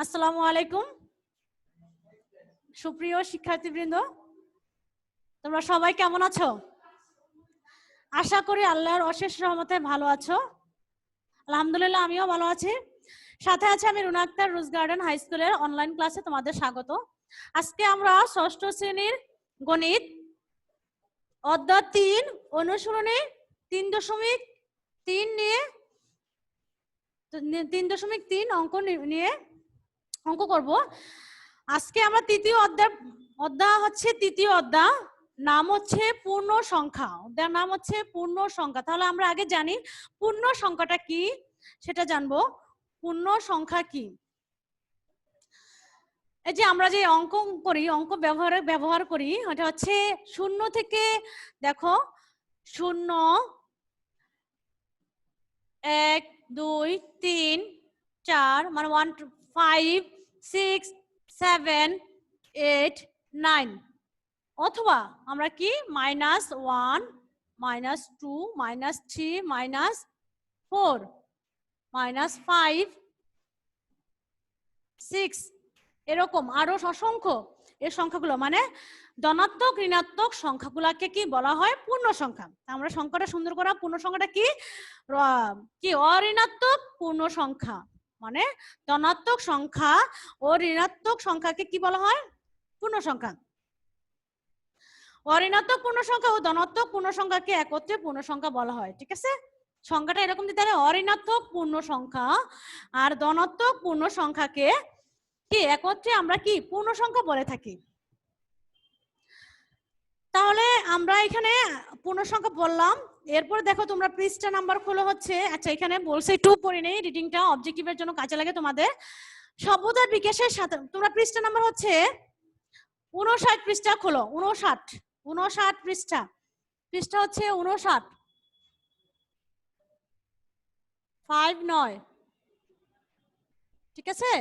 আসসালামু আলাইকুম সুপ্রিয় শিক্ষার্থীবৃন্দ, তোমরা সবাই কেমন আছো? আশা করি আল্লাহর অশেষ রহমতে ভালো আছো। আলহামদুলিল্লাহ, আমিও ভালো আছি। সাথে আছে আমি রুনা আক্তার, রোজ গার্ডেন হাই স্কুলের অনলাইন ক্লাসে তোমাদের স্বাগত। আজকে আমরা ষষ্ঠ শ্রেণীর গণিত অধ্যায় 3 অনুশীলনী 3.3 নিয়ে 3.3 অঙ্ক করব। আজকে আমরা তৃতীয় অধ্যায় হচ্ছে তৃতীয় অধ্যায়, নাম হচ্ছে পূর্ণ সংখ্যা। অধ্যায়ের নাম হচ্ছে পূর্ণ সংখ্যা। তাহলে আমরা আগে জানি পূর্ণ সংখ্যাটা কি, সেটা জানবো। পূর্ণ সংখ্যা কি? এই যে আমরা যে অঙ্ক করি, অঙ্ক ব্যবহার করি, এটা হচ্ছে শূন্য থেকে, দেখো 0 1 2 3 4 মানে 1 5 6 7 8 9, অথবা আমরা কি -1 -2 -3 -4 -5 6 এরকম আরো অসংখ্য এই সংখ্যাগুলো, মানে ধনাত্মক ঋণাত্মক সংখ্যাগুলোকে কি বলা হয়? পূর্ণ সংখ্যা। আমরা সংখ্যাটা সুন্দর করা, পূর্ণ সংখ্যাটা কি কি অঋণাত্মক পূর্ণ সংখ্যা, মানে ধনাত্মক সংখ্যা ও ঋণাত্মক সংখ্যাকে কি বলা হয়? পূর্ণ সংখ্যা। অঋণাত্মক পূর্ণ সংখ্যা ও ধনাত্মক পূর্ণ সংখ্যাকে একত্রে পূর্ণ সংখ্যা বলা হয়। ঠিক আছে, সংখ্যাটা এরকম দিতে হবে, অঋণাত্মক পূর্ণ সংখ্যা আর ধনাত্মক পূর্ণ সংখ্যাকে কি একত্রে আমরা কি পূর্ণ সংখ্যা বলে থাকি। তাহলে আমরা এখানে পূর্ণ সংখ্যা বললাম। এরপর দেখো তোমরা পৃষ্ঠা নাম্বার খোলো হচ্ছে, আচ্ছা এখানে বলছে একটু পড়ে নেই, রিডিংটা অবজেক্টিভের জন্য কাজে লাগে তোমাদের। সভ্যতার বিকাশের সাথে তোমরা পৃষ্ঠা নাম্বার হচ্ছে 59 পৃষ্ঠা খোলো। 59 পৃষ্ঠা, পৃষ্ঠা হচ্ছে 59 5-9। ঠিক আছে,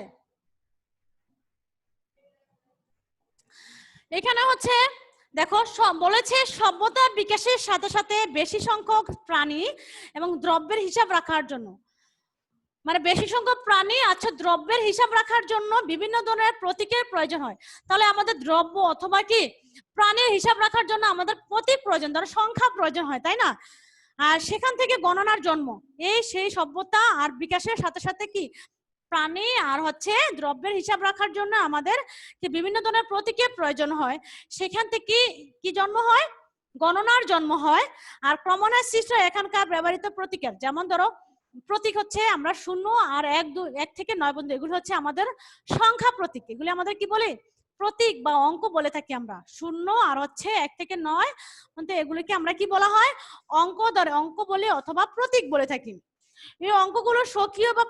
এখানে হচ্ছে দেখো বলেছে সভ্যতার বিকাশের সাথে সাথে বেশি সংখ্যক প্রাণী এবং দ্রব্যের হিসাব রাখার জন্য, মানে বেশি সংখ্যক প্রাণী আচ্ছা দ্রব্যের হিসাব রাখার জন্য বিভিন্ন ধরনের প্রতীকের প্রয়োজন হয়। তাহলে আমাদের দ্রব্য অথবা কি প্রাণীর হিসাব রাখার জন্য আমাদের প্রতীক প্রয়োজন, ধরো সংখ্যা প্রয়োজন হয়, তাই না? আর সেখান থেকে গণনার জন্ম। এই সেই সভ্যতা আর বিকাশের সাথে সাথে কি প্রাণী আর হচ্ছে দ্রব্যের হিসাব রাখার জন্য আমাদের বিভিন্ন ধরনের প্রতীকের প্রয়োজন হয়। সেখান থেকে কি জন্ম হয়? গণনার জন্ম হয়। আর ক্রমান্বয়ে সৃষ্ট এখানকার ব্যবহৃত প্রতীকের, যেমন ধরো প্রতীক হচ্ছে আমরা 0 আর 1 থেকে 9 পর্যন্ত, এগুলো হচ্ছে আমাদের সংখ্যা প্রতীক। এগুলি আমাদের কি বলে? প্রতীক বা অঙ্ক বলে থাকি আমরা। 0 আর হচ্ছে 1 থেকে 9 পর্যন্ত এগুলিকে আমরা কি বলা হয়? অঙ্ক বলে অথবা প্রতীক বলে থাকি। এই অঙ্কগুলো স্বকীয় বা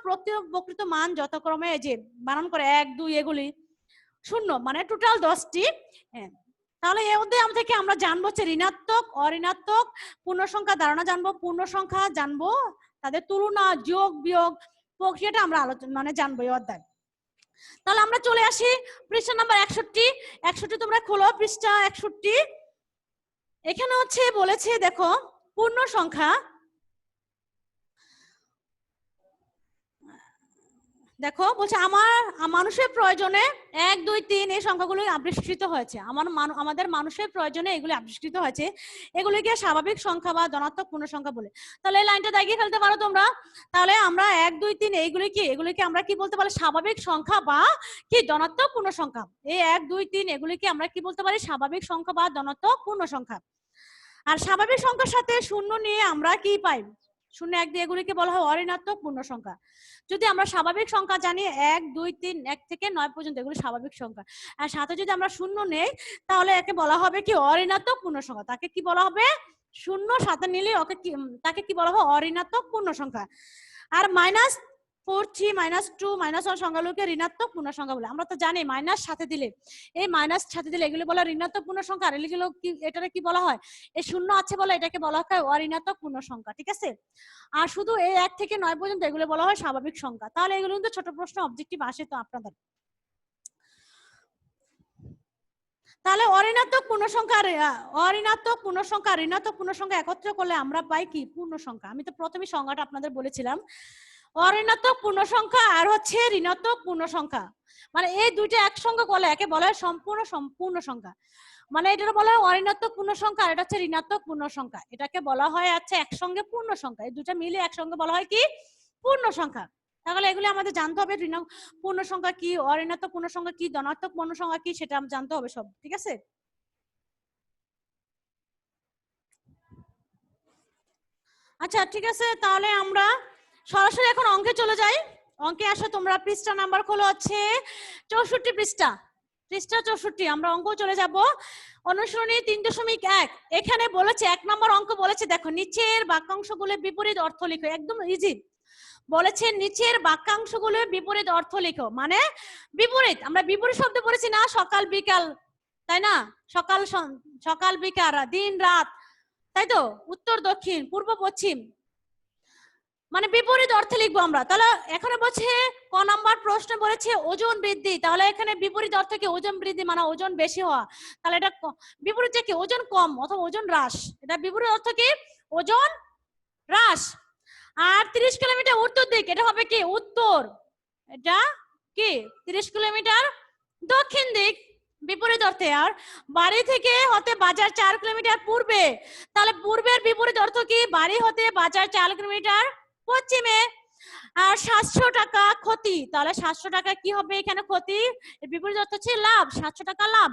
প্রকৃত মান যথাক্রমে যে বানান করে 1 2 এগুলি 0, মানে টোটাল 10টি। তাহলে এর মধ্যে থেকে আমরা জানবো হচ্ছে ঋণাত্মক অঋণাত্মক পূর্ণ সংখ্যা ধারণা জানবো, পূর্ণ সংখ্যা জানবো, তাদের তুলনা যোগ বিয়োগ প্রক্রিয়াটা আমরা মানে জানবো এই অধ্যায়। তাহলে আমরা চলে আসি পৃষ্ঠা নাম্বার 61। তোমরা খোলো পৃষ্ঠা 61। এখানে হচ্ছে বলেছে দেখো পূর্ণ সংখ্যা, দেখো বলছে মানুষের প্রয়োজনে 1 2 3 এই সংখ্যাগুলো আবিষ্কৃত হয়েছে। আমাদের মানুষের প্রয়োজনে এগুলি আবিষ্কৃত হয়েছে। এগুলিকে স্বাভাবিক সংখ্যা বা ধনাত্মক পূর্ণ সংখ্যা বলে। তাহলে এই লাইনটা দাগিয়ে ফেলতে পারো তোমরা। তাহলে আমরা 1 2 3 এগুলিকে আমরা কি বলতে পারি? স্বাভাবিক সংখ্যা বা কি ধনাত্মক পূর্ণ সংখ্যা। এই 1 2 3 এগুলিকে আমরা কি বলতে পারি? স্বাভাবিক সংখ্যা বা ধনাত্মক পূর্ণ সংখ্যা। আর স্বাভাবিক সংখ্যার সাথে শূন্য নিয়ে আমরা কি পাই? 0 1 2 এগুলিকে বলা হয় অঋণাত্মক পূর্ণ সংখ্যা। যদি আমরা স্বাভাবিক সংখ্যা জানি 1 2 3 1 থেকে 9 পর্যন্ত এগুলি স্বাভাবিক সংখ্যা, আর সাথে যদি আমরা শূন্য নেই তাহলে একে বলা হবে কি অঋণাত্মক পূর্ণ সংখ্যা। তাকে কি বলা হবে? শূন্য সাথে নিলে তাকে কি বলা হবে? অঋণাত্মক পূর্ণ সংখ্যা। আর -4 3 -2 -1 সংখ্যাগুলোকে ঋণাত্মক পূর্ণ সংখ্যা বলে। আমরা তো জানি মাইনাস সাথে দিলে এগুলো বলা ঋণাত্মক পূর্ণ সংখ্যা, আর এগুলো কি এটাকে কি বলা হয়? এই শূন্য আছে বলে এটাকে বলা হয় অঋণাত্মক পূর্ণ সংখ্যা। ঠিক আছে, আর শুধু এই 1 থেকে 9 পর্যন্ত এগুলো বলা হয় স্বাভাবিক সংখ্যা। তাহলে এগুলো কিন্তু ছোট প্রশ্ন অবজেক্টিভ আসে তো আপনাদের। তাহলে ঋণাত্মক পূর্ণ সংখ্যা ঋণাত্মক পূর্ণ সংখ্যা একত্র করলে আমরা পাই কি? পূর্ণ সংখ্যা। আমি তো প্রথমে সংজ্ঞাটা আপনাদের বলেছিলাম। অঋণাত্মক পূর্ণ সংখ্যা আর হচ্ছে ঋণাত্মক পূর্ণ সংখ্যা, মানে এই দুইটা একসঙ্গে বলে একে বলা হয় সম্পূর্ণ সম্পূর্ণ সংখ্যা। মানে এটা বলা হয় অঋণাত্মক পূর্ণ সংখ্যা আর এটা হচ্ছে ঋণাত্মক পূর্ণ সংখ্যা, এটাকে বলা হয় আচ্ছা একসঙ্গে পূর্ণ সংখ্যা, এই দুটো মিলে একসঙ্গে বলা হয় কি পূর্ণ সংখ্যা। তাহলে এগুলি আমাদের জানতে হবে, ঋণ পূর্ণ সংখ্যা কি, অঋণাত্মক পূর্ণ সংখ্যা কি, ধনাত্মক পূর্ণ সংখ্যা কি, সেটা জানতে হবে সব, ঠিক আছে। আচ্ছা ঠিক আছে, তাহলে আমরা সরাসরি এখন অঙ্কে চলে যাই। অঙ্কে আসো, তোমরা পৃষ্ঠা নাম্বার খোলো হচ্ছে 64 পৃষ্ঠা, পৃষ্ঠা 64, আমরা অঙ্ক চলে যাব। অনুসরণী 3.1 এখানে বলেছে 1 নম্বর অঙ্ক বলেছে, দেখো নিচের বাক্যাংশগুলোর বিপরীত অর্থ লিখো, একদম ইজি বলেছে, নিচের বাক্যাংশগুলোর বিপরীত অর্থ লিখো। মানে বিপরীত, আমরা বিপরীত শব্দ বলেছি না, সকাল বিকাল, তাই না, সকাল সকাল বিকাল, দিন রাত, তাই তো, উত্তর দক্ষিণ পূর্ব পশ্চিম, মানে বিপরীত অর্থে লিখবো আমরা। তাহলে এখানে বলছে ক নাম্বার প্রশ্ন বলেছে ওজন বৃদ্ধি, তাহলে এখানে বিপরীত অর্থ কি ওজন বৃদ্ধি, মানে ওজন বেশি হওয়া, তাহলে এটা বিপরীত কি ওজন কম অথবা ওজন হ্রাস, এটা বিপরীত অর্থ কি ওজন হ্রাস। আর 30 কিলোমিটার উত্তর দিক, এটা হবে কি উত্তর, এটা কি 30 কিলোমিটার দক্ষিণ দিক, বিপরীত অর্থে। আর বাড়ি থেকে হতে বাজার 4 কিলোমিটার পূর্বে, তাহলে পূর্বের বিপরীত অর্থ কি বাড়ি হতে বাজার 4 কিলোমিটার পশ্চিমে। আর 700 টাকা ক্ষতি, তাহলে 700 টাকা কি হবে এখানে ক্ষতি, এর বিপরীত অর্থ হচ্ছে লাভ, 700 টাকা লাভ।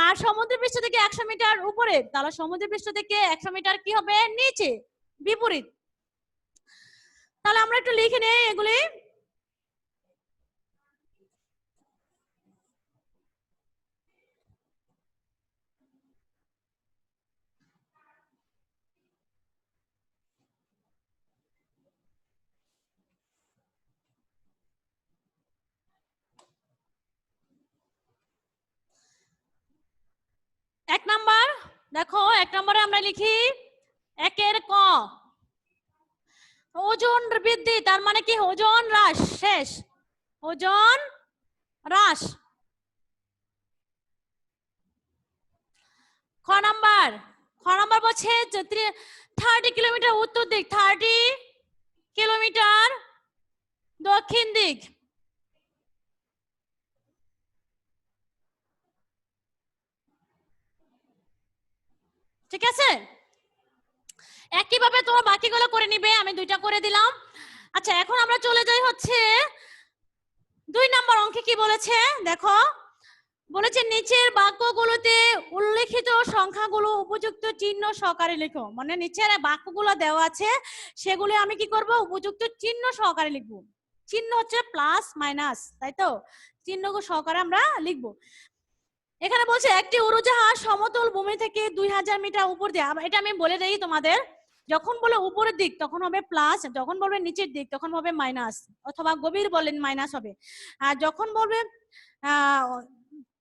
আর সমুদ্রপৃষ্ঠ থেকে 100 মিটার উপরে, তাহলে সমুদ্রপৃষ্ঠ থেকে 100 মিটার কি হবে নিচে, বিপরীত। তাহলে আমরা একটু লিখে নেই এগুলি। এক নাম্বার দেখো, এক নম্বরে আমরা লিখি একের ক, ওজন বৃদ্ধি, তার মানে কি ওজন হ্রাস, শেষ ওজন হ্রাস। খ নাম্বার বলছে 30 কিলোমিটার উত্তর দিক, 30 কিলোমিটার দক্ষিণ দিক, ঠিক আছে। একইভাবে তোমরা বাকিগুলো করে নিবে, আমি দুইটা করে দিলাম। আচ্ছা এখন আমরা চলে যাই হচ্ছে 2 নম্বর অঙ্কে কি বলেছে দেখো, বলেছে নিচের বাক্যগুলোতে উল্লেখিত সংখ্যাগুলো উপযুক্ত চিহ্ন সহকারে লেখো। মানে নিচের বাক্যগুলো দেওয়া আছে সেগুলো আমি কি করব উপযুক্ত চিহ্ন সহকারে লিখবো। চিহ্ন হচ্ছে প্লাস মাইনাস, তাই তো, চিহ্ন সহকারে আমরা লিখবো। এখানে বলছে একটি উড়োজাহাজ সমতল ভূমি থেকে 2000 মিটার উপর দিয়ে, এটা আমি বলে দেই তোমাদের, যখন বলে উপরের দিক তখন হবে প্লাস, যখন বলবে নিচের দিক তখন হবে মাইনাস, অথবা গভীর বলেন মাইনাস হবে। আর যখন বলবে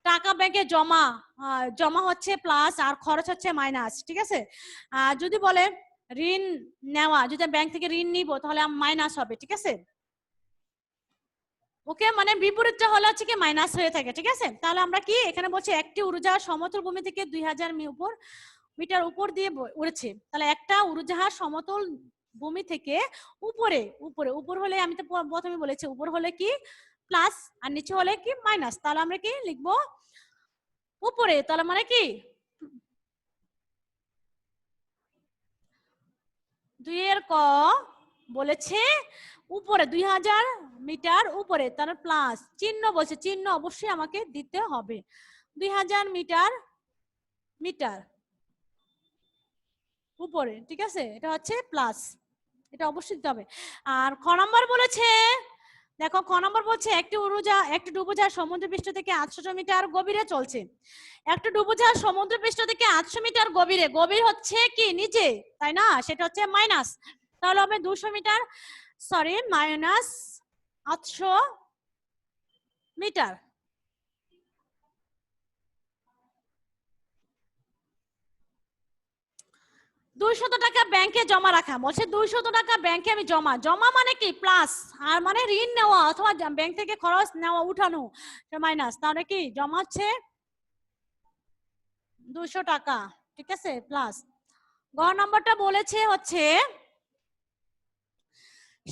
টাকা ব্যাংকে জমা, জমা হচ্ছে প্লাস আর খরচ হচ্ছে মাইনাস, ঠিক আছে। যদি বলে ঋণ নেওয়া, যদি ব্যাংক থেকে ঋণ নিব তাহলে মাইনাস হবে, ঠিক আছে। ওকে, মানে বিপরীতটা হলে হচ্ছে কি মাইনাস হয়ে থাকে, ঠিক আছে। তাহলে আমরা কি এখানে বলছি একটি উড়োজাহাজ সমতল ভূমি থেকে 2000 মিটার উপর দিয়ে উড়েছে, তাহলে একটা উড়োজাহাজ সমতল ভূমি থেকে উপরে, উপরে উপর হলে আমি তো প্রথমে বলেছি উপর হলে কি প্লাস আর নিচে হলে কি মাইনাস, তাহলে আমরা কি লিখবো উপরে, তাহলে মানে কি 2 এর ক বলেছে উপরে 2000 মিটার উপরে, তার প্লাস চিহ্ন বলছে, চিহ্ন অবশ্যই আমাকে দিতে হবে, 2000 মিটার মিটার উপরে, ঠিক আছে, এটা হচ্ছে প্লাস, এটা অবশ্যই দিতে হবে। আর খ নম্বর বলেছে দেখো, খ নম্বর বলছে একটি ডুবোজাহাজ সমুদ্রপৃষ্ঠ থেকে 800 মিটার গভীরে চলছে। একটা ডুবোজাহাজ সমুদ্রপৃষ্ঠ থেকে 800 মিটার গভীরে, গভীর হচ্ছে কি নিচে, তাই না, সেটা হচ্ছে মাইনাস, তাহলে হবে 200 মিটার, সরি মাইনাস 800 মিটার। $200 টাকা ব্যাংকে জমা রাখা, বলছে 200 টাকা ব্যাংকে আমি জমা, জমা মানে কি প্লাস, আর মানে ঋণ নেওয়া অথবা ব্যাংক থেকে খরচ নেওয়া উঠানো মাইনাস, তাহলে কি জমা হচ্ছে 200 টাকা, ঠিক আছে, প্লাস। গ নম্বরটা বলেছে হচ্ছে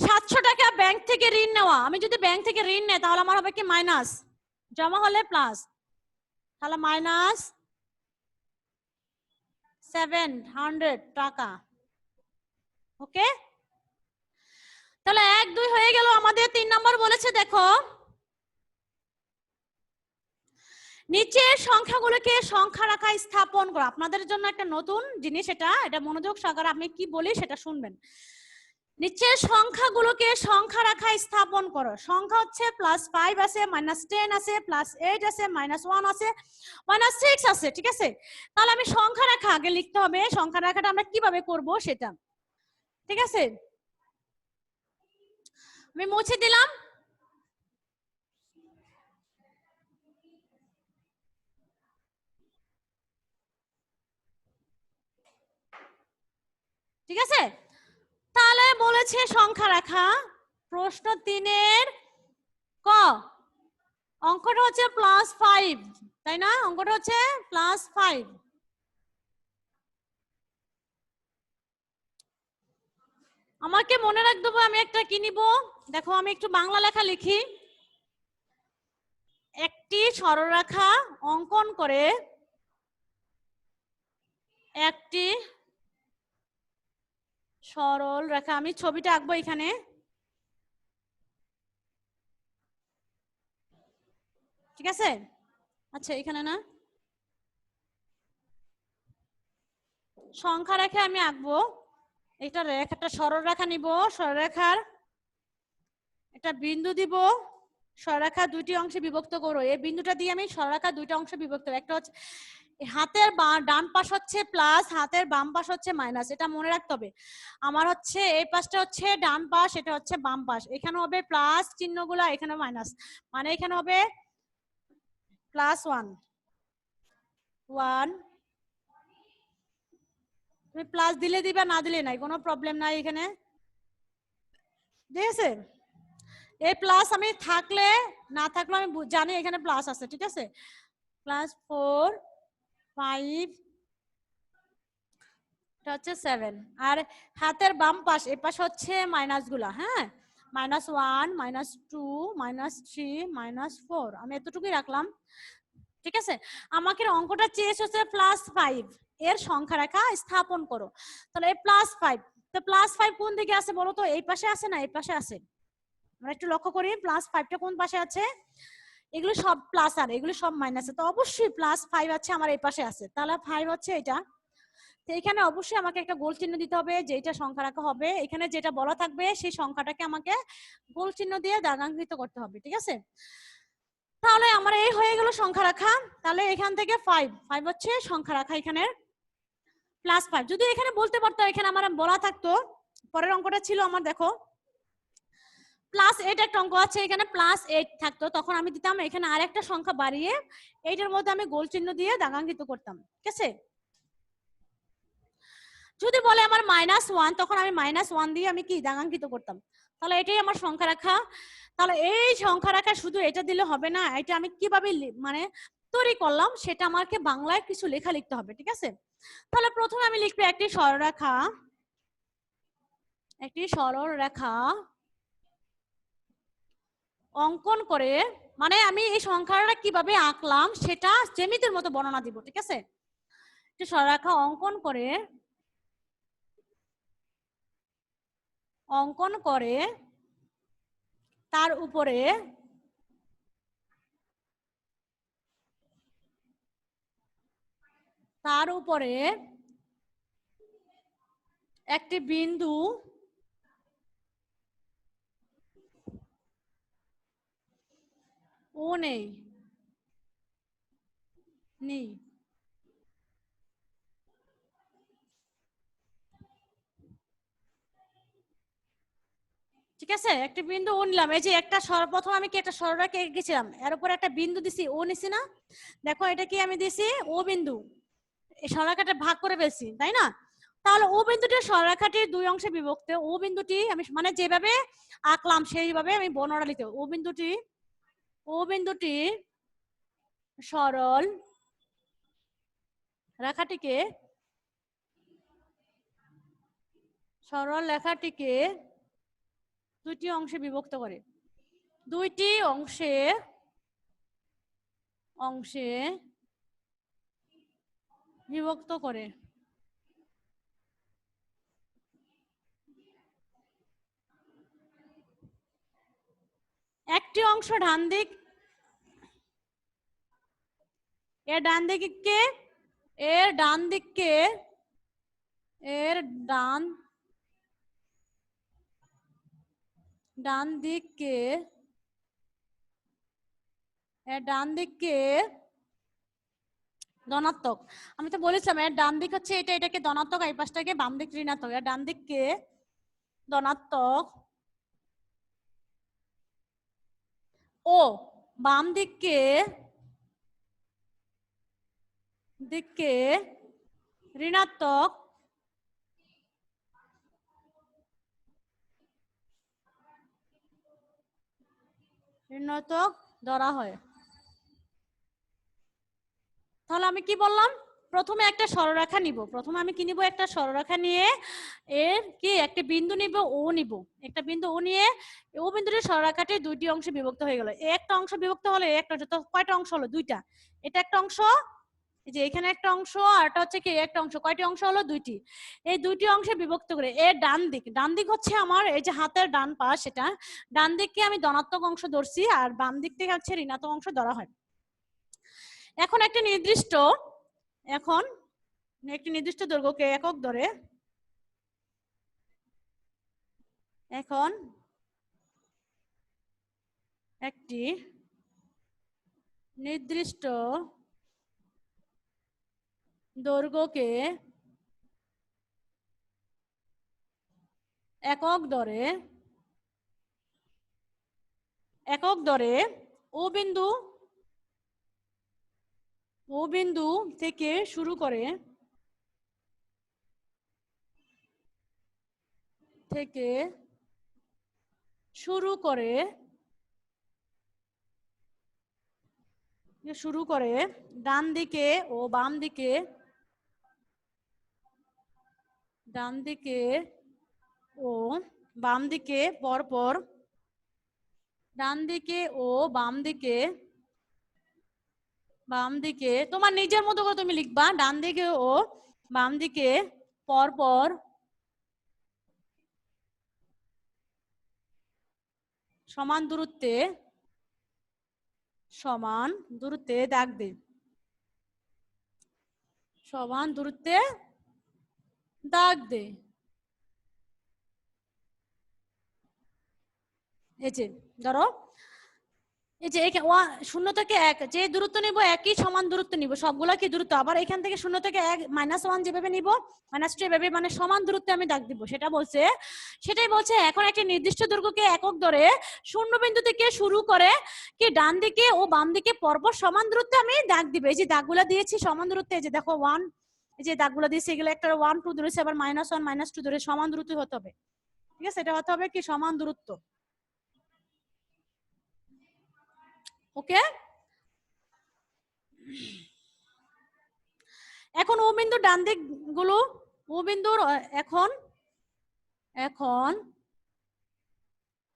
700 টাকা ব্যাংক থেকে ঋণ নেওয়া, আমি যদি ব্যাংক থেকে ঋণ নেই তাহলে আমার হবে কি মাইনাস, জমা হলে প্লাস, তাহলে মাইনাস 700 টাকা। ওকে, তাহলে 1 2 হয়ে গেল আমাদের। 3 নম্বর বলেছে দেখো, নিচের সংখ্যাগুলোকে সংখ্যা রাখায় স্থাপন করো। আপনাদের জন্য একটা নতুন জিনিস, এটা মনোযোগ সহকারে আমি কি বলি সেটা শুনবেন। নিচের সংখ্যাগুলোকে সংখ্যা রাখায় স্থাপন করো। সংখ্যা হচ্ছে +5 আছে, -10 আছে, +8 আছে, -1 আছে, -6 আছে, ঠিক আছে। তাহলে আমি সংখ্যা রেখা আগে লিখতে হবে, সংখ্যা রেখাটা আমরা কিভাবে করব সেটা, ঠিক আছে। আমি মুছে দিলাম। ঠিক আছে, তাহলে বলেছে সংখ্যা রেখা, প্রশ্ন 3-এর ক, অঙ্কটা হচ্ছে +5, তাই না? অঙ্কটা হচ্ছে +5। আমাকে মনে রাখতে হবে আমি একটা কি নিব। দেখো আমি একটু বাংলা লেখা লিখি। একটি সরলরেখা অঙ্কন করে একটি সরল রেখা, আমি ছবিটা আঁকবো এখানে, ঠিক আছে। আচ্ছা এখানে না, সংখ্যা রেখা আমি আঁকবো। একটা সরল রেখা নিব, সরলরেখার একটা বিন্দু দিব, সরলরেখা দুইটি অংশে বিভক্ত করো। এই বিন্দুটা দিয়ে আমি সরলরেখা দুইটা অংশে বিভক্ত, একটা হচ্ছে হাতের ডান পাশ হচ্ছে প্লাস, হাতের বাম পাশ হচ্ছে মাইনাস, এটা মনে রাখতে হবে। আমার হচ্ছে এই পাশটা হচ্ছে ডান পাশ, এটা হচ্ছে বাম পাশ। এখানে হবে প্লাস চিহ্নগুলা, এখানে মাইনাস, মানে এখানে হবে +1 1। তুমি প্লাস দিলে দিবা, না দিলে নাই, কোনো প্রবলেম নাই এখানে, ঠিক আছে। এই প্লাস আমি থাকলে না থাকলে আমি জানি এখানে প্লাস আছে, ঠিক আছে। +4 5 এটা হচ্ছে 7। আর হাতের বাম পাশ এই পাশ হচ্ছে মাইনাস গুলা, হ্যাঁ, -1 -2 -3 -4, আমি এতটুকুই রাখলাম, ঠিক আছে। আমাকে অঙ্কটা চেয়েছে হচ্ছে +5, এর সংখ্যা রেখা স্থাপন করো। তাহলে এই +5, তো +5 কোন দিকে আছে বলো তো? এই পাশে আছে না এই পাশে আছে? আমরা একটু লক্ষ্য করি +5টা কোন পাশে আছে। এগুলো সব প্লাস আর এগুলো সব মাইনাস, তো অবশ্যই +5 আছে আমার এই পাশে আছে, তাহলে 5 হচ্ছে এটা। তো এখানে অবশ্যই আমাকে একটা গোল চিহ্ন দিতে হবে, যেটা সংখ্যা রাখা হবে এখানে যেটা বলা থাকবে সেই সংখ্যাটাকে আমাকে গোল চিহ্ন দিয়ে দাগাঙ্কিত করতে হবে, ঠিক আছে। তাহলে আমার এই হয়ে গেল সংখ্যা রাখা। তাহলে এখান থেকে 5 হচ্ছে সংখ্যা রাখা, এখানে +5। যদি এখানে বলতে পারতো, এখানে আমার বলা থাকতো, পরের অঙ্কটা ছিল আমার দেখো +8 একটা অঙ্ক আছে, এখানে +8 থাকতো, তখন আমি দিতাম এখানে আরেকটা সংখ্যা বাড়িয়ে এইটার মধ্যে আমি গোল চিহ্ন দিয়ে দাগাঙ্কিত করতাম, ঠিক আছে। যদি বলে আমার -1, তখন আমি -1 দিয়ে আমি কি দাগাঙ্কিত করতাম। তাহলে এটাই আমার সংখ্যা রাখা। তাহলে এই সংখ্যা রাখা শুধু এটা দিলে হবে না, এটা আমি কিভাবে মানে তৈরি করলাম সেটা আমাকে বাংলায় কিছু লেখা লিখতে হবে, ঠিক আছে। তাহলে প্রথমে আমি লিখবো একটি সরলরেখা, একটি সরলরেখা অঙ্কন করে, মানে আমি এই সংখ্যাটা কিভাবে আঁকলাম সেটা জ্যামিতির মতো বর্ণনা দিব, ঠিক আছে। একটি সরলরেখা অঙ্কন করে তার উপরে একটি বিন্দু ও নেই, ঠিক আছে। একটা বিন্দু ও নিলাম, এই যে একটা প্রথম আমি কি একটা সরলরেখা এঁকেছিলাম, এর উপর একটা বিন্দু দিছি, ও নিছি না। দেখো এটা কি আমি দিছি ও বিন্দু, এই সরলরেখাটা ভাগ করে ফেলছি, তাই না। তাহলে ও বিন্দুটি সরলরেখাটির দুই অংশে বিভক্ত। ও বিন্দুটি আমি মানে যেভাবে আঁকলাম সেইভাবে আমি বর্ণনা লিখতে, ও বিন্দুটি সরল রেখাটিকে দুইটি অংশে বিভক্ত করে, দুইটি অংশে অংশে বিভক্ত করে। একটি অংশ ডান দিক, এর ডান দিককে এর ডান দিককে এর ডান দিককে এর ডান দিককে ধনাত্মক, আমি তো বলেছিলাম এর ডান দিক হচ্ছে এটা, এটাকে ধনাত্মক, এই পাশটাকে বাম দিক ঋণাত্মক। এর ডান দিককে ধনাত্মক ও বাম দিককে ঋণাত্মক ধরা হয়। তাহলে আমি কি বললাম, প্রথমে একটা সরলরেখা নিব, প্রথমে আমি কি নিব, একটা সরলরেখা নিয়ে এর কি একটা বিন্দু নিব, ও নিব, একটা বিন্দু ও নিয়ে ও বিন্দুটির সরলরেখাটি দুইটি অংশে বিভক্ত হয়ে গেল। একটা অংশ বিভক্ত হলে একটা অংশ, তো কয়টা অংশ হলো, দুইটা। এটা একটা অংশ, এই যে এখানে একটা অংশ, আর এটা হচ্ছে কি একটা অংশ, কয়টি অংশ হলো, দুইটি। এই দুইটি অংশে বিভক্ত করে এর ডান দিক হচ্ছে আমার এই যে হাতের ডান পাশ, এটা ডান দিককে আমি ধনাত্মক অংশ ধরছি, আর বাম দিক থেকে হচ্ছে ঋণাত্মক অংশ ধরা হয়। এখন একটি নির্দিষ্ট দৈর্ঘ্যকে একক ধরে এখন একটি নির্দিষ্ট দৈর্ঘ্যকে একক ধরে ও বিন্দু থেকে শুরু করে ডান দিকে ও বাম দিকে পরপর বাম দিকে তোমার নিজের মতো করে তুমি লিখবা, ডান দিকে ও বাম দিকে পরপর সমান দূরত্বে দাগ দে, এই যে ধরো, এই যে শূন্য থেকে এক যে দূরত্ব নিব, একই সমান দূরত্ব নিব, সবগুলা কি দূরত্ব, আবার এখান থেকে শূন্য থেকে এক -1 যেভাবে নিব, -2 এভাবে, মানে সমান দূরত্বে আমি দাগ দিব, সেটাই বলছে। এখন একটি নির্দিষ্ট দৈর্ঘ্যকে একক ধরে শূন্য বিন্দু থেকে শুরু করে কি ডান দিকে ও বাম দিকে পরপর সমান দূরত্বে আমি দাগ দিব। এই যে দাগগুলা দিয়েছি সমান দূরত্বে, এই যে দেখো 1, এই যে দাগগুলা দিয়েছি, এগুলো একটা 1 2 ধরেছে, আবার -1 -2 ধরে সমান দূরত্ব হতে হবে, ঠিক আছে, এটা হতে হবে কি সমান দূরত্ব। ওকে, এখন ও বিন্দুর ডান দিক গুলো, ও বিন্দুর এখন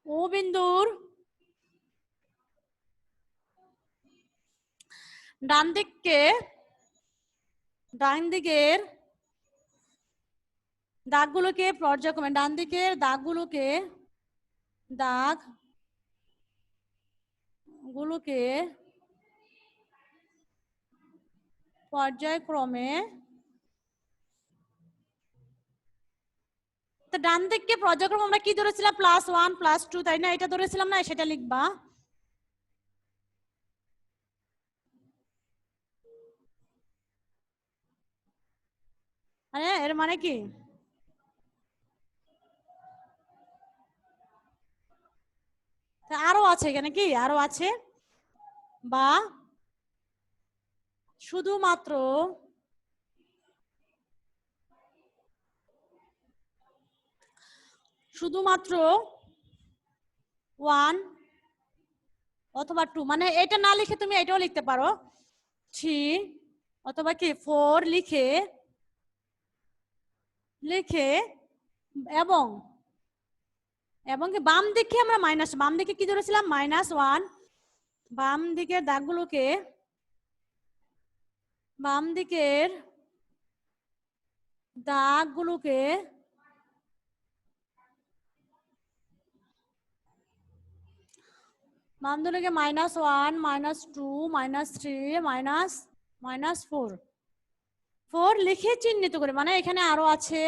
ও বিন্দুর ডান দিকের দাগগুলোকে পর্যায়ক্রমে, ডান দিকের দাগগুলোকে পর্যায়ক্রমে, তো ডান দিককে পর্যায়ক্রমে আমরা কি ধরেছিলাম, +1 +2, তাই না, এটা ধরেছিলাম না, সেটা লিখবা। এর মানে কি, আরো আছে এখানে, কি আরো আছে, বা শুধুমাত্র শুধুমাত্র 1 অথবা 2, মানে এটা না লিখে তুমি এটাও লিখতে পারো, 3 অথবা কি 4 লিখে এবং এবং বাম দিকে আমরা মাইনাস, বাম দিকে কি ধরেছিলাম -1, বাম দিকের দাগগুলোকে, বাম দিকের দাগগুলোকে বাম দিকে -1, -2, -3, -4 লিখে চিহ্নিত করে, মানে এখানে আরো আছে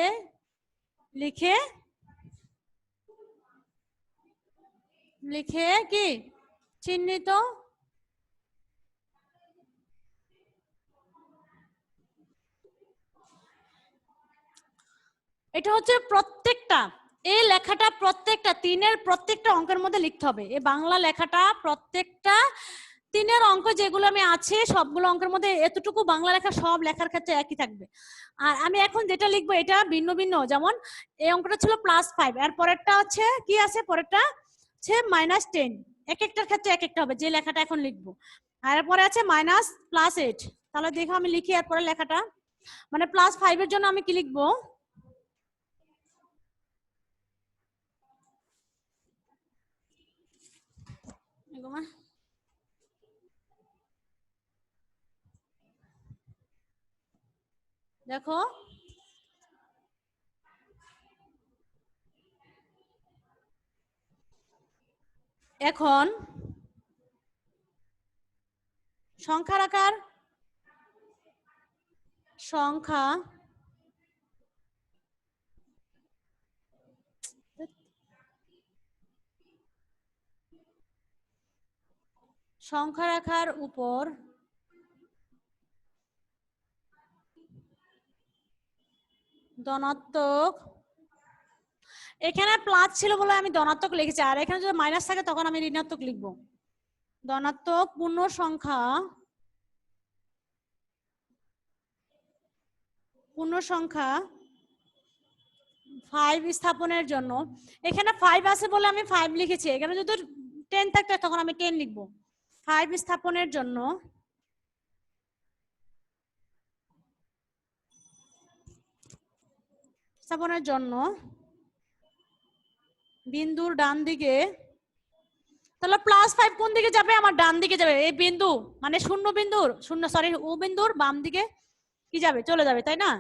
লিখে, লিখে কি চিহ্নিত এটা হচ্ছে প্রত্যেকটা, এই লেখাটা প্রত্যেকটা 3-এর প্রত্যেকটা অঙ্কের মধ্যে লিখতে হবে। এই বাংলা লেখাটা প্রত্যেকটা 3-এর অঙ্ক যেগুলো আমি আছে সবগুলো অঙ্কের মধ্যে এতটুকু বাংলা লেখা সব লেখার ক্ষেত্রে একই থাকবে। আর আমি এখন যেটা লিখবো এটা ভিন্ন ভিন্ন, যেমন এই অঙ্কটা ছিল +5, এর পরেরটা হচ্ছে কি আছে, পরেরটা হচ্ছে -10, এক একটার ক্ষেত্রে এক একটা হবে যে লেখাটা এখন লিখবো। আর এরপরে আছে -+8। তাহলে দেখো আমি লিখি এরপরে লেখাটা, মানে +5 এর জন্য আমি কি লিখবো, দেখো এখন সংখ্যার আকার, সংখ্যা সংখ্যা রাখার উপর ধনাত্মক, এখানে প্লাস ছিল বলে আমি ধনাত্মক লিখেছি, আর এখানে যদি মাইনাস থাকে তখন আমি ঋণাত্মক লিখবো। ধনাত্মক পূর্ণ সংখ্যা, পূর্ণ সংখ্যা 5 স্থাপনের জন্য, এখানে 5 আছে বলে আমি 5 লিখেছি, এখানে যদি 10 থাকতো তখন আমি 10 লিখবো। 5 স্থাপনের জন্য বিন্দুর ডান দিকে, তাহলে +5 কোন দিকে যাবে, আমার ডান দিকে যাবে, এই বিন্দু মানে শূন্য বিন্দুর, ও বিন্দুর বাম দিকে কি যাবে, চলে যাবে, তাই না?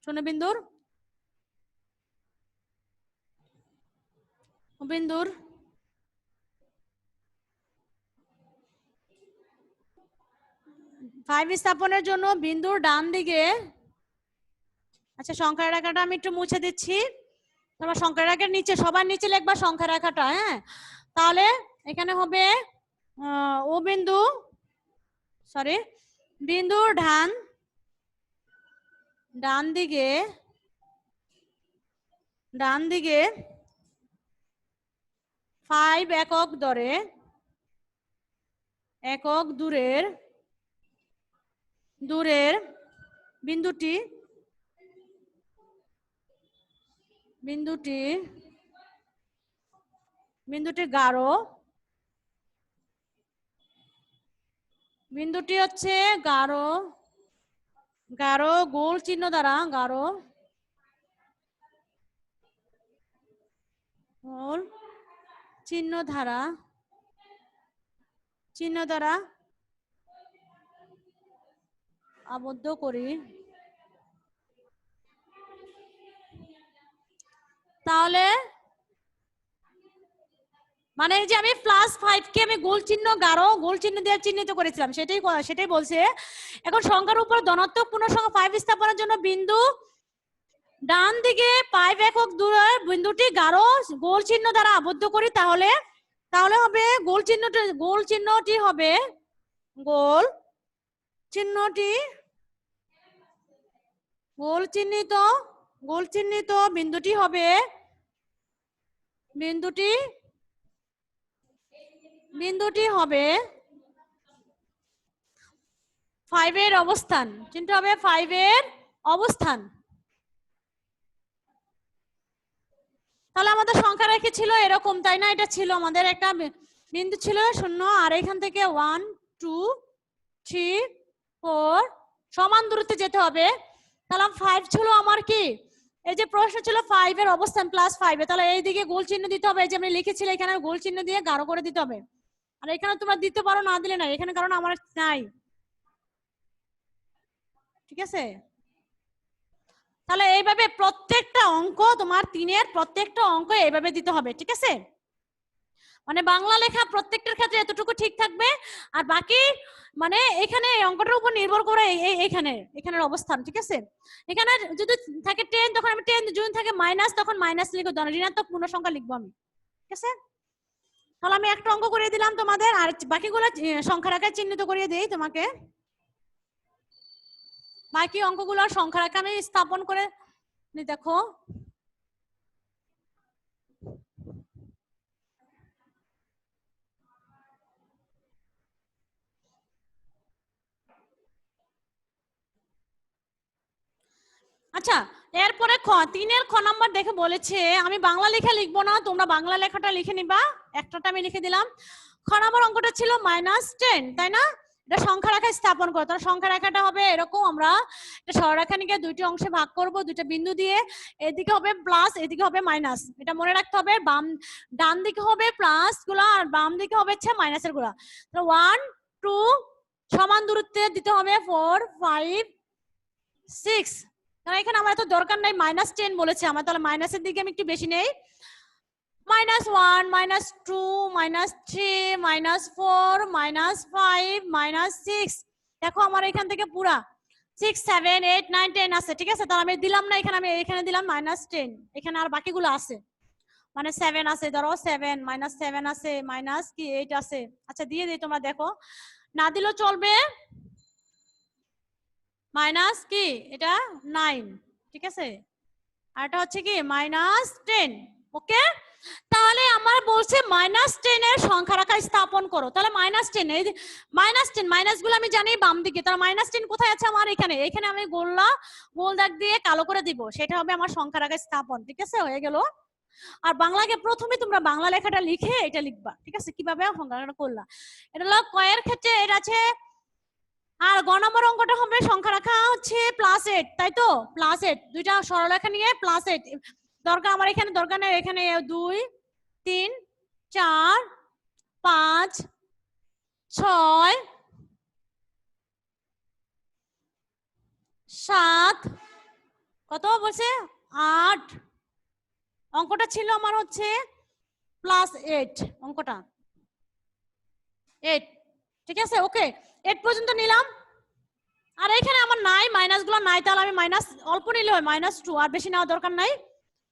শূন্য বিন্দুর, ও বিন্দুর 5 স্থাপনের জন্য বিন্দুর ডান দিকে, আচ্ছা সংখ্যা রেখাটা আমি একটু মুছে দিচ্ছি, তোমার সংখ্যা রেখার নিচে, সবার নিচে লিখবা সংখ্যা রেখাটা, হ্যাঁ। তাহলে এখানে হবে ও বিন্দু, সরি, বিন্দুর ডান দিকে 5 একক দূরের বিন্দুটি গাঢ়, বিন্দুটি হচ্ছে গাঢ় গোল চিহ্ন দ্বারা, গোল চিহ্ন দ্বারা আবদ্ধ করি। তাহলে মানে এই যে আমি +5 কে আমি গোল চিহ্ন দিয়ে চিহ্নিত করেছিলাম, সেটাই বলছে। এখন সংখ্যার উপর ধনাত্মক পূর্ণ সংখ্যা 5 স্থাপনের জন্য বিন্দু ডান দিকে 5 একক দূরে বিন্দুটি গাঢ় গোল চিহ্ন দ্বারা আবদ্ধ করি, তাহলে হবে গোল চিহ্নটি হবে গোল চিহ্নিত বিন্দুটি হবে বিন্দুটি হবে 5 এর অবস্থান, চিহ্নটি হবে 5 এর অবস্থান। তাহলে আমাদের সংখ্যা রেখে ছিল এরকম, তাই না? এটা ছিল আমাদের একটা বিন্দু ছিল 0, আর এখান থেকে 1 2 3 4 সমান দূরত্বে যেতে হবে। তাহলে 5 ছিল আমার কি এই যে প্রশ্ন ছিল 5 এর অবস্থান +5 এ, তাহলে এইদিকে গোল চিহ্ন দিতে হবে। এই যে আমি লিখেছিলাম এখানে গোল চিহ্ন দিয়ে গাঢ় করে দিতে হবে। আর এখানে তোমরা দিতে পারো, না দিলে নাই, এখানে কারণ আমার নাই, ঠিক আছে? তাহলে এইভাবে প্রত্যেকটা অঙ্ক তোমার 3 এর প্রত্যেকটা অঙ্ক এইভাবে দিতে হবে, ঠিক আছে? মানে বাংলা লেখা প্রত্যেকটার ক্ষেত্রে এতটুকু ঠিক থাকবে, আর বাকি মানে এখানে এই অঙ্কটার উপর নির্ভর করে এখানের অবস্থান, ঠিক আছে? এখানে যদি থাকে 10 তখন আমি 10, যদি থাকে মাইনাস তখন মাইনাস লিখে দেবো, ঋণাত্মক পূর্ণ সংখ্যা লিখবো আমি, ঠিক আছে? তাহলে আমি একটা অঙ্ক করে দিলাম তোমাদের, আর বাকিগুলো সংখ্যার আকারে চিহ্নিত করিয়ে দেই তোমাকে। বাকি অঙ্কগুলো সংখ্যার আকারে আমি স্থাপন করে দেখো। আচ্ছা, এরপরে 3 এর খ নাম্বার দেখে বলেছে আমি বাংলা লেখা লিখবো না, তোমরা বাংলা লেখাটা লিখে নিবা। একটাটা আমি লিখে দিলাম। খ নাম্বার অঙ্কটা ছিল -10, তাই না? এটা সংখ্যা রেখায় স্থাপন করো। তাহলে সংখ্যা রেখাটা হবে এরকম, আমরা এটা সরলরেখা নিয়ে দুইটি অংশে ভাগ করব, দুইটা বিন্দু দিয়ে। এদিকে হবে প্লাস, এদিকে হবে মাইনাস, এটা মনে রাখতে হবে। ডান দিকে হবে প্লাস গুলা আর বাম দিকে হবে মাইনাসের গুলা। তো 1 2 সমান দূরত্বে দিতে হবে 4 5 6। কারণ এখানে আমার এত দরকার নাই, -10 বলেছে আমার, তাহলে মাইনাসের দিকে আমি একটু বেশি নেই। -1 -2 -3 -4 -5 -6। দেখো আমার এখান থেকে পুরা 6 7 8 9 10 আছে, ঠিক আছে? তাহলে আমি দিলাম না এখানে, আমি এখানে দিলাম -10। এখানে আর বাকিগুলো আছে, মানে 7 আছে, ধরো 7 -7 আছে, মাইনাস কি 8 আছে। আচ্ছা দিয়ে দিই, তোমরা দেখো, না দিলেও চলবে। মাইনাস কি এটা 9, ঠিক আছে? আর এটা হচ্ছে কি -10। ওকে, তাহলে আমার বলছে -10 এর সংখ্যা রেখা স্থাপন করো। তাহলে -10, এই -10 মাইনাস গুলো আমি জানি বাম দিকে, তাহলে -10 কোথায় আছে আমার? এখানে। এখানে আমি গোল দাগ দিয়ে কালো করে দিব, সেটা হবে আমার সংখ্যা রেখা স্থাপন, ঠিক আছে? হয়ে গেল। আর বাংলাকে প্রথমে তোমরা বাংলা লেখাটা লিখে এটা লিখবা, ঠিক আছে? কিভাবে সংখ্যা রেখা করলা, এটা হলো কয়ের ক্ষেত্রে এটা আছে। আর গ নম্বর অঙ্কটা হবে সংখ্যা রেখা হচ্ছে +8, তাই তো? +8, দুইটা সরলরেখা নিয়ে +8 দরকার আমার, এখানে দরকার নেই। এখানে 2 3 4 5 6 7, কত বলছে 8। অঙ্কটা ছিল আমার হচ্ছে +8, অঙ্কটা 8, ঠিক আছে? ওকে, 8 পর্যন্ত নিলাম। আর এখানে আমার নাই, মাইনাস গুলো নাই, তাহলে আমি মাইনাস অল্প নিলে হয়, -2, আর বেশি নেওয়া দরকার নাই।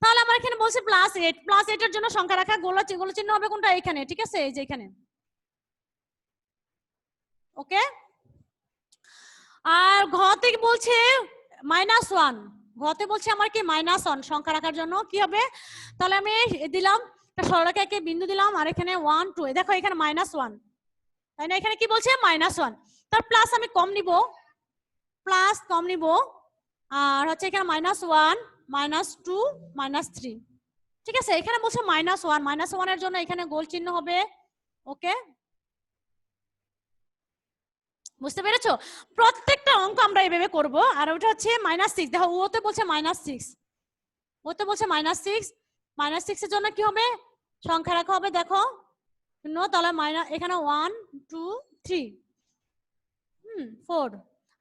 তাহলে আমার এখানে বলছে +8 এর জন্য সংখ্যা রাখা গোল চিহ্ন হবে কোনটা? এখানে, ঠিক আছে? এই যে এখানে। ওকে, আর ঘতে বলছে -1, ঘতে বলছে আমার কি -1 সংখ্যা রাখার জন্য কি হবে? তাহলে আমি দিলাম সরলরেখাকে বিন্দু দিলাম, আর এখানে 1 2, দেখো এখানে -1, তাই না? এখানে কি বলছে -1, তার প্লাস আমি কম নিব, আর হচ্ছে এখানে -1 -2 -3, ঠিক আছে? এখানে বলছে -1 এর জন্য এখানে গোল চিহ্ন হবে। ওকে, বুঝতে পেরেছো? প্রত্যেকটা অঙ্ক আমরা এইভাবে করব। আর ওটা হচ্ছে -6, দেখো ওতে বলছে -6, ওতে বলছে -6 এর জন্য কি হবে? সংখ্যা রাখা হবে, দেখো তাহলে এখানে 1 2 3 4,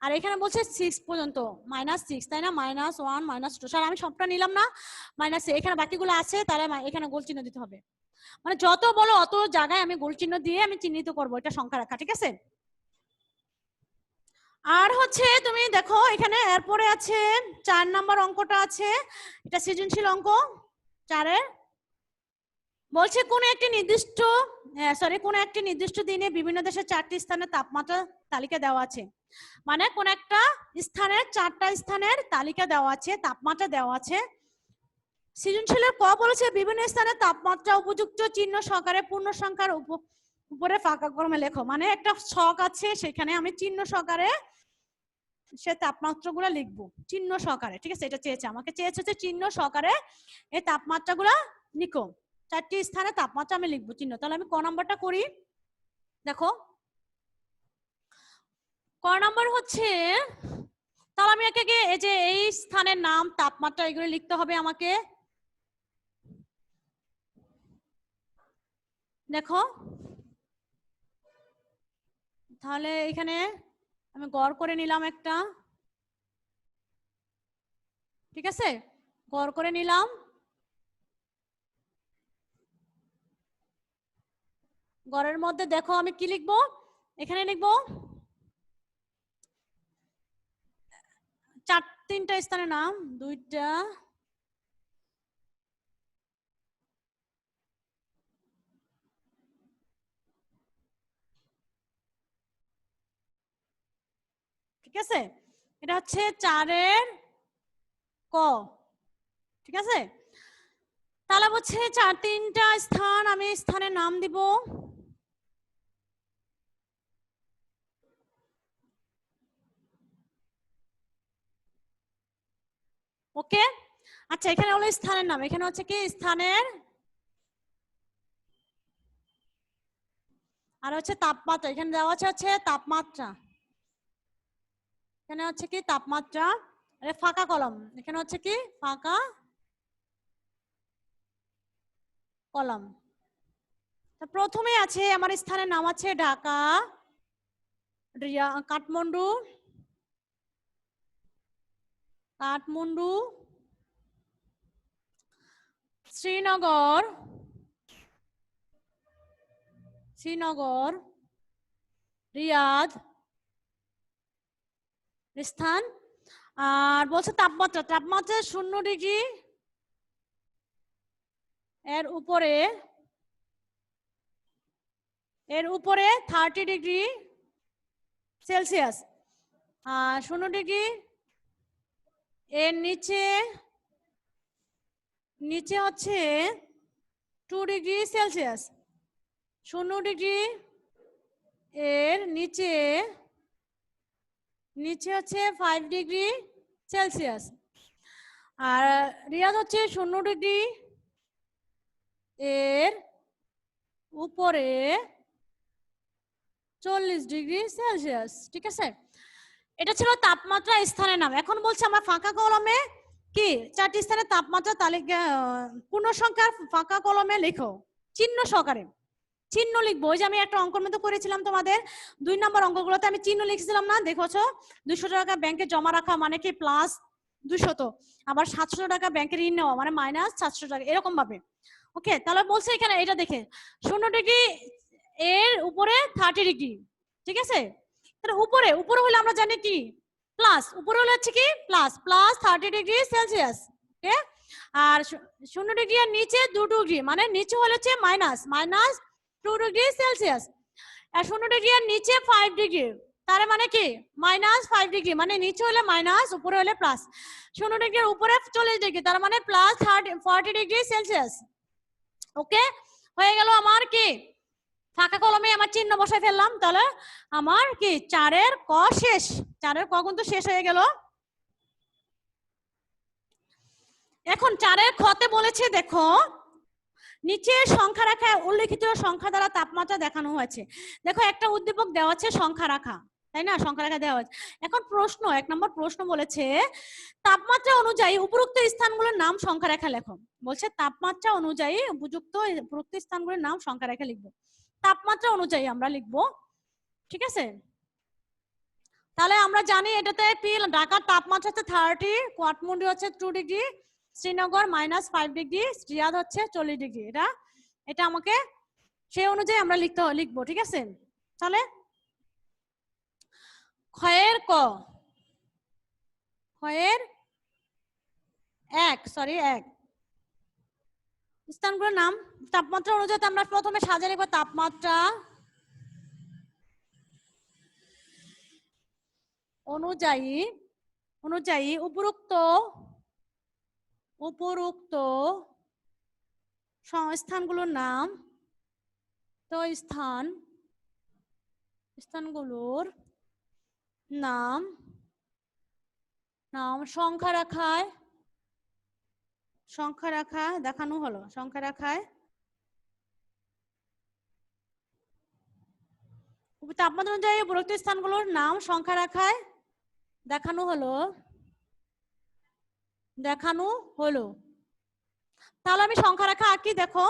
আর এখানে বলছে 6 পর্যন্ত, -6, তাই না? -1 -2, স্যার আমি সবটা নিলাম না, এখানে বাকিগুলো আছে, তাহলে এখানে গোল চিহ্ন দিতে হবে। মানে যত বলো অত জায়গায় আমি গোল চিহ্ন দিয়ে আমি চিহ্নিত করব, এটা সংখ্যা রাখা, ঠিক আছে? আর হচ্ছে তুমি দেখো এখানে এরপরে আছে 4 নাম্বার অঙ্কটা আছে, এটা সৃজনশীল অঙ্ক 4-এর। বলছে কোন একটি নির্দিষ্ট দিনে বিভিন্ন দেশের 4টি স্থানের তাপমাত্রা তালিকা দেওয়া আছে। মানে কোন একটা স্থানের 4টা স্থানের তালিকা দেওয়া আছে, তাপমাত্রা দেওয়া আছে। সৃজনশীলের ক বলেছে বিভিন্ন স্থানের তাপমাত্রা উপযুক্ত চিহ্ন সহকারে পূর্ণ সংখ্যার উপরে ফাঁকা ক্রমে লেখো। মানে একটা ছক আছে, সেখানে আমি চিহ্ন সহকারে সে তাপমাত্রাগুলো লিখবো, চিহ্ন সহকারে, ঠিক আছে? এটা চেয়েছে, আমাকে চেয়েছে যে চিহ্ন সহকারে এই তাপমাত্রাগুলো লিখো, 4টি স্থানে তাপমাত্রা আমি লিখবো চিহ্ন। তাহলে আমি ক নাম্বারটা করি, দেখো ক নাম্বার হচ্ছে তাহলে আমি একে এই যে এই স্থানের নাম, তাপমাত্রা, এগুলো লিখতে হবে আমাকে। দেখো তাহলে এখানে আমি গড় করে নিলাম একটা, ঠিক আছে, গড় করে নিলাম। গড়ের মধ্যে দেখো আমি কি লিখবো, এখানে লিখবো তিনটা স্থানের নাম, দুইটা, ঠিক আছে, এটা হচ্ছে 4-এর ক, ঠিক আছে। তাহলে হচ্ছে 3টা স্থান, আমি স্থানের নাম দিব। ওকে, আচ্ছা এখানে হলো স্থানের নাম, এখানে হচ্ছে কি স্থানের, আর হচ্ছে তাপমাত্রা, এখানে দেওয়া হচ্ছে তাপমাত্রা, এখানে হচ্ছে কি তাপমাত্রা, ফাঁকা কলম, এখানে হচ্ছে কি ফাঁকা কলম। প্রথমে আছে আমার স্থানের নাম আছে ঢাকা, কাঠমান্ডু, কাঠমান্ডু, শ্রীনগর, শ্রীনগর, রিয়াদ স্থান। আর বলছে তাপমাত্রা, তাপমাত্রা 0 ডিগ্রি এর উপরে, এর উপরে 30 ডিগ্রি সেলসিয়াস, আর 0 ডিগ্রি এর নিচে, নিচে হচ্ছে 2 ডিগ্রি সেলসিয়াস, 0 ডিগ্রি এর নিচে, নিচে হচ্ছে 5 ডিগ্রি সেলসিয়াস। আর রিয়াদ হচ্ছে 0 ডিগ্রি এর উপরে 40 ডিগ্রি সেলসিয়াস, ঠিক আছে। এটা ছিল তাপমাত্রা স্থানের নাম। এখন বলছে আমরা ফাঁকা কলমে কি 4টি স্থানের তাপমাত্রা তালিকা পূর্ণ সংখ্যার ফাঁকা কলমে লিখো, চিহ্ন সহকারে, চিহ্ন লিখবো। ওই যে আমি একটা অঙ্কর মতো করেছিলাম তোমাদের 2 নম্বর অঙ্কগুলোতে আমি চিহ্ন লিখেছিলাম না, দেখোছো 200 টাকা ব্যাংকে জমা রাখা মানে কি প্লাস 200, আবার 700 টাকা ব্যাংকে ঋণ নেওয়া মানে মাইনাস 700 টাকা, এরকম ভাবে। ওকে, তাহলে বলছে এখানে এটা দেখে 0 ডিগ্রি এর উপরে 30 ডিগ্রি, ঠিক আছে। তাহলে উপরে, উপরে হলে আমরা জানি কি প্লাস, উপরে হলে হচ্ছে কি প্লাস, প্লাস 30 ডিগ্রি সেলসিয়াস, ওকে। আর 0 ডিগ্রি এর নিচে 2 ডিগ্রি মানে নিচে হলে হচ্ছে মাইনাস, মাইনাস 2 ডিগ্রি সেলসিয়াস। আর 0 ডিগ্রি এর নিচে 5 ডিগ্রি, তার মানে কি মাইনাস 5 ডিগ্রি, মানে নিচে হলে মাইনাস, উপরে হলে প্লাস। 0 ডিগ্রির উপরে 40 ডিগ্রি, তার মানে প্লাস 40 ডিগ্রি সেলসিয়াস। ওকে, হয়ে গেল আমার কি ফাঁকা কলমে আমার চিহ্ন বসাই ফেললাম। তাহলে আমার কি 4-এর ক শেষ, 4-এর ক কিন্তু শেষ হয়ে গেল। এখন 4-এর খতে বলেছে দেখো নিচে সংখ্যা রাখায় উল্লেখিত সংখ্যা দ্বারা তাপমাত্রা দেখানো হয়েছে। দেখো একটা উদ্দীপক দেওয়া আছে সংখ্যা রাখা, তাই না, সংখ্যা রাখা দেওয়া আছে। এখন প্রশ্ন, 1 নম্বর প্রশ্ন বলেছে তাপমাত্রা অনুযায়ী উপরোক্ত স্থানগুলোর নাম সংখ্যা রেখা লেখো। বলছে তাপমাত্রা অনুযায়ী উপযুক্ত উপরোক্ত স্থানগুলোর নাম সংখ্যা রেখা লিখবো, তাপমাত্রা অনুযায়ী আমরা লিখবো, ঠিক আছে। তাহলে আমরা জানি এটাতে ঢাকার তাপমাত্রা হচ্ছে 30, কাঠমান্ডু হচ্ছে 2 ডিগ্রি, শ্রীনগর -5 ডিগ্রি, রিয়াদ হচ্ছে 40 ডিগ্রি। এটা এটা আমাকে সেই অনুযায়ী আমরা লিখবো, ঠিক আছে। তাহলে ক্ষয়ের ক, ক্ষয়ের 1 স্থানগুলোর নাম তাপমাত্রা অনুযায়ী আমরা প্রথমে সাজিয়ে লিখবো তাপমাত্রা অনুযায়ী, অনুযায়ী উপরোক্ত, উপরোক্ত স্থানগুলোর নাম, তো স্থানগুলোর নাম, নাম সংখ্যা রাখায়, সংখ্যা রাখা দেখানো হলো, সংখ্যা রাখায় তাপমাত্রা অনুযায়ী উপরোক্ত স্থানগুলোর নাম সংখ্যা রাখায় দেখানো হলো, দেখানো হলো। তাহলে আমি সংখ্যা রেখা আঁকি। দেখো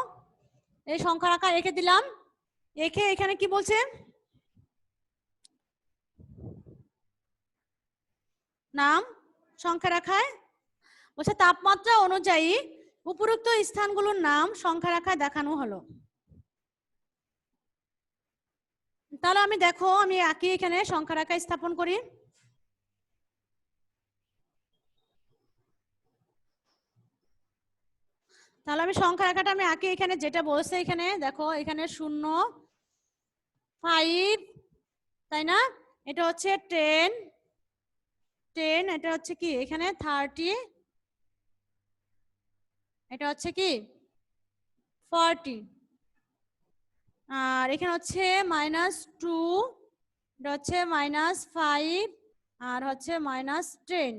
এই সংখ্যা রেখা এঁকে দিলাম। এঁকে এখানে কি বলছে, নাম সংখ্যা রেখায় বলছে তাপমাত্রা অনুযায়ী উপরোক্ত স্থানগুলোর নাম সংখ্যা রেখায় দেখানো হলো। তাহলে আমি দেখো আমি আঁকি, এখানে সংখ্যা রেখা স্থাপন করি। তাহলে আমি সংখ্যা রেখাটা আমি আঁকি, এখানে যেটা বলছে এখানে দেখো, এখানে 0, 5, তাই না, এটা হচ্ছে 10, এটা হচ্ছে কি এখানে 30, এটা হচ্ছে কি 40, আর এখানে হচ্ছে -2, এটা হচ্ছে -5, আর হচ্ছে -10।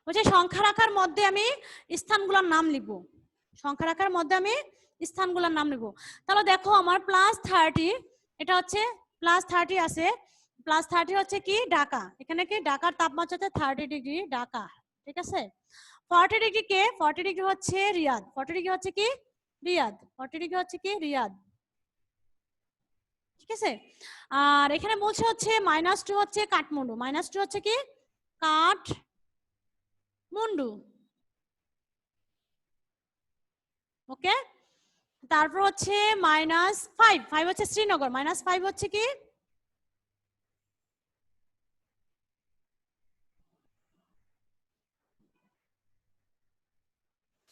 বলছে সংখ্যা রাখার মধ্যে আমি স্থানগুলোর নাম লিখবো, সংখ্যা রাখার মধ্যে আমি স্থানগুলোর নাম লিখবো। তাহলে দেখো আমার +30, এটা হচ্ছে +30 আছে, +30 হচ্ছে কি ঢাকা, এখানে কি ঢাকার তাপমাত্রা হচ্ছে 30 ডিগ্রি ঢাকা, ঠিক আছে। 40 ডিগ্রি কে, 40 ডিগ্রি হচ্ছে রিয়াদ, 40 ডিগ্রি হচ্ছে কি রিয়াদ, 40 ডিগ্রি হচ্ছে কি রিয়াদ, ঠিক আছে। আর এখানে বলছে হচ্ছে -2 হচ্ছে কাঠমান্ডু, -2 হচ্ছে কি কাঠমান্ডু, ওকে। তারপর হচ্ছে -5, 5 হচ্ছে শ্রীনগর, -5 হচ্ছে কি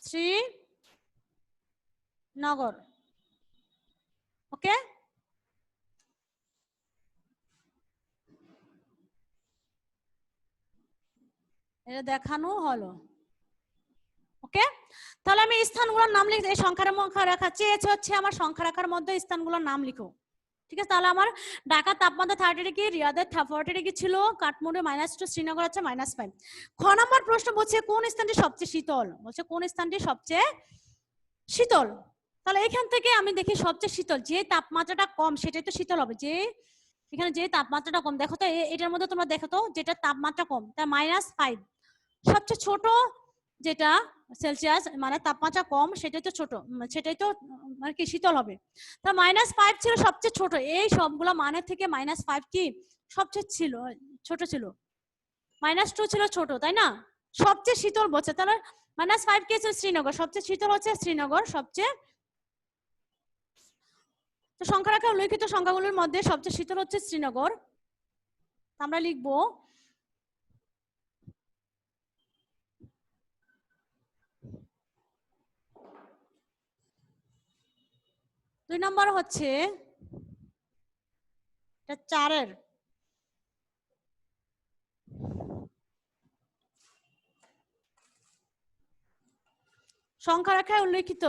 শ্রীনগর, ওকে। এটা দেখানো হলো, ওকে। তাহলে আমি স্থানগুলোর নাম লিখতে, এই সংখ্যা রেখা চেয়েছে হচ্ছে আমার সংখ্যা রেখার মধ্যে স্থানগুলোর নাম লিখো, ঠিক আছে। তাহলে আমার ঢাকার তাপমাত্রা 30 ডিগ্রি, রিয়াদের 40 ডিগ্রি ছিল, কাঠমান্ডু -2, শ্রীনগর হচ্ছে -5। খ নম্বর প্রশ্ন বলছে কোন স্থানটি সবচেয়ে শীতল, বলছে কোন স্থানটি সবচেয়ে শীতল। তাহলে এখান থেকে আমি দেখি সবচেয়ে শীতল, যে তাপমাত্রাটা কম সেটাই তো শীতল হবে, যে এখানে যে তাপমাত্রাটা কম, দেখো তো এটার মধ্যে তোমরা দেখো তো যেটা তাপমাত্রা কম, তা -5, সবচেয়ে ছোট যেটা সেলসিয়াস মানে তাপমাত্রা কম সেটাই তো ছোট, সেটাই তো মানে কি শীতল হবে। তা -5 ছিল সবচেয়ে ছোট, এই সবগুলো মানের থেকে -5 কি সবচেয়ে ছিল ছোট ছিল, -2 ছিল ছোট, তাই না, সবচেয়ে শীতল বলছে। তাহলে -5 কে ছিল শ্রীনগর, সবচেয়ে শীতল হচ্ছে শ্রীনগর সবচেয়ে। তো সংখ্যা রেখায় উল্লেখিত সংখ্যাগুলোর মধ্যে সবচেয়ে শীতল হচ্ছে শ্রীনগর, আমরা লিখবো দুই নম্বর হচ্ছে 4-এর সংখ্যা রেখায় উল্লেখিত,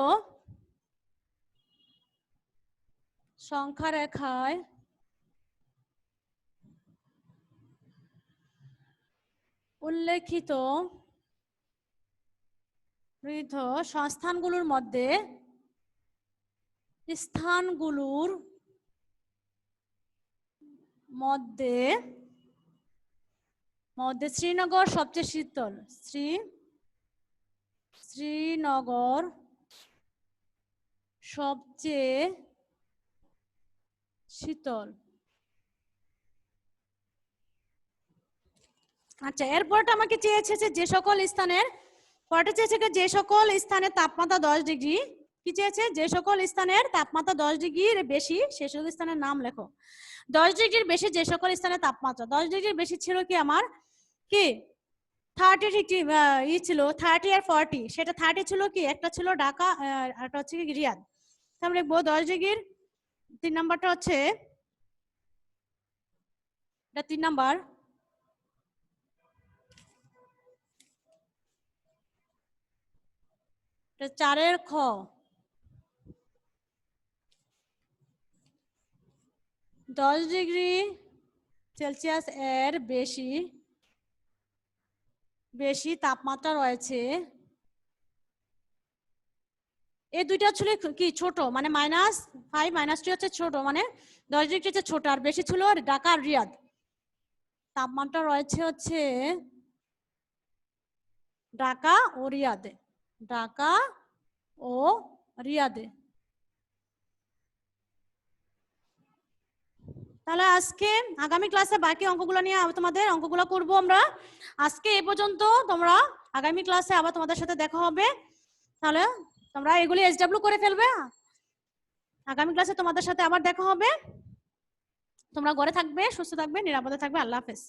সংখ্যা রেখায় উল্লেখিত সংস্থানগুলোর মধ্যে স্থানগুলোর মধ্যে শ্রীনগর সবচেয়ে শীতল, শ্রীনগর সবচেয়ে শীতল। আচ্ছা এরপরটা আমাকে চেয়েছে যে সকল স্থানের, পরটা চেয়েছে যে সকল স্থানের তাপমাত্রা 10 ডিগ্রি, কি চেয়েছে যে সকল স্থানের তাপমাত্রা 10 ডিগ্রির বেশি সে সকল স্থানের নাম লেখো। 10 ডিগ্রির বেশি যে সকল স্থানের তাপমাত্রা, 10 ডিগ্রির বেশি ছিল কি আমার কি 30 ডিগ্রি ছিল 30 আর 40, সেটা 30 ছিল কি একটা ছিল ঢাকা আর একটা হচ্ছে কি রিয়াদ। আমরা লিখবো 10 ডিগ্রির 3 নাম্বারটা হচ্ছে এটা 3 নাম্বার, 4-এর খ, 10 ডিগ্রি সেলসিয়াস এর বেশি তাপমাত্রা রয়েছে, এই দুইটা ছিল কি ছোট, মানে -5 -2 হচ্ছে ছোট, মানে 10 ডিগ্রি হচ্ছে ছোট, আর বেশি ছিল ঢাকা আর রিয়াদ। তাপমাত্রা রয়েছে হচ্ছে ঢাকা ও রিয়াদে। ঢাকা ও রিয়াদে। তাহলে আজকে আগামী ক্লাসে বাকি অঙ্কগুলো নিয়ে তোমাদের অঙ্কগুলো করব আমরা। আজকে এই পর্যন্ত, তোমরা আগামী ক্লাসে আবার তোমাদের সাথে দেখা হবে। তাহলে তোমরা এগুলি এসডব্লিউ করে ফেলবে। আগামী ক্লাসে তোমাদের সাথে আবার দেখা হবে। তোমরা ঘরে থাকবে, সুস্থ থাকবে, নিরাপদে থাকবে। আল্লাহ হাফেজ।